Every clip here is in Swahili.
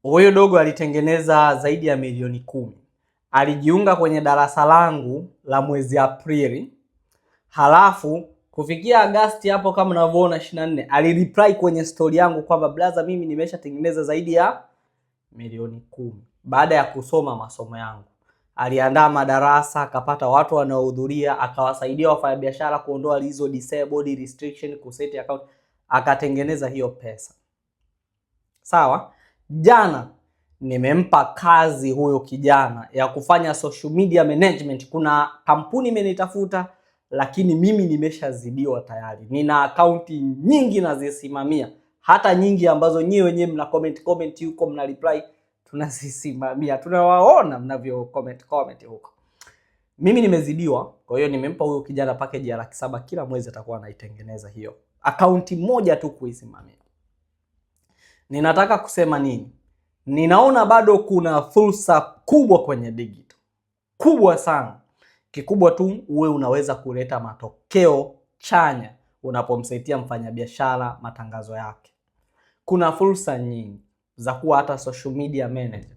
Huyo dogo alitengeneza zaidi ya milioni 10. Alijiunga kwenye darasa langu la mwezi Aprili. Halafu kufikia Agosti hapo kama unavyoona 24, alireply kwenye story yangu kwamba brother, mimi nimeshatengeneza zaidi ya milioni 10 baada ya kusoma masomo yangu. Aliandaa madarasa, akapata watu wanaohudhuria, akawasaidia wafanyabiashara kuondoa hizo disabled restriction, kuset account, akatengeneza hiyo pesa. Sawa? Jana nimempa kazi huyo kijana ya kufanya social media management. Kuna kampuni imenitafuta lakini mimi nimeshazidiwa tayari. Nina akaunti nyingi nazisimamia, hata nyingi ambazo nyewe wenyewe mna comment huko, mna reply, tunazisimamia. Tunawaona mnavyo comment huko. Mimi nimezidiwa, kwa hiyo nimempa huyo kijana package ya 700,000 kila mwezi, atakuwa anaitengeneza hiyo akaunti moja tu kuisimamia. Ninataka kusema nini? Ninaona bado kuna fursa kubwa kwenye digital. Kubwa sana. Kikubwa tu uwe unaweza kuleta matokeo chanya unapomsaidia mfanyabiashara matangazo yake. Kuna fursa nyingi za kuwa hata social media manager.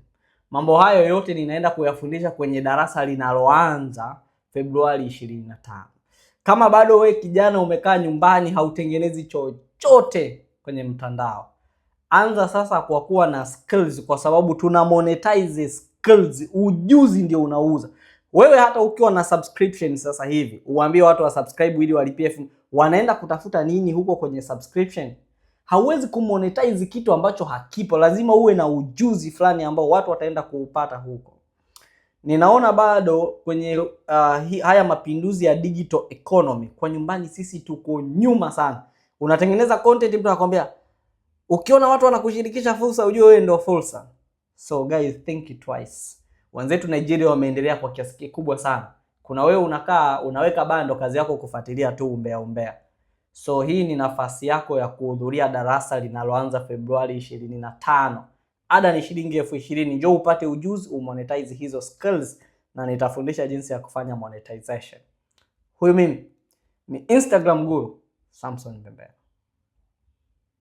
Mambo hayo yote ninaenda kuyafundisha kwenye darasa linaloanza Februari 25. Kama bado we kijana umekaa nyumbani hautengenezi chochote kwenye mtandao, anza sasa kwa kuwa na skills, kwa sababu tuna monetize skills. Ujuzi ndio unauza. Wewe hata ukiwa na subscription sasa hivi, uambie watu wa subscribe ili walipie, wanaenda kutafuta nini huko kwenye subscription? Hauwezi kumonetize kitu ambacho hakipo. Lazima uwe na ujuzi fulani ambao watu wataenda kuupata huko. Ninaona bado kwenye haya mapinduzi ya digital economy, kwa nyumbani sisi tuko nyuma sana. Unatengeneza content, mtu anakuambia ukiona watu wanakushirikisha fursa ujue wewe ndio fursa. So guys, think twice. Wenzetu Nigeria wameendelea kwa kiasi kikubwa sana. Kuna wewe unakaa unaweka bando, kazi yako kufuatilia tu umbea. So hii ni nafasi yako ya kuhudhuria darasa linaloanza Februari 25. Ada ni shilingi 20,000. Njoo upate ujuzi, umonetize hizo skills, na nitafundisha jinsi ya kufanya monetization. Huyu mimi ni Instagram guru Samson Mbembea.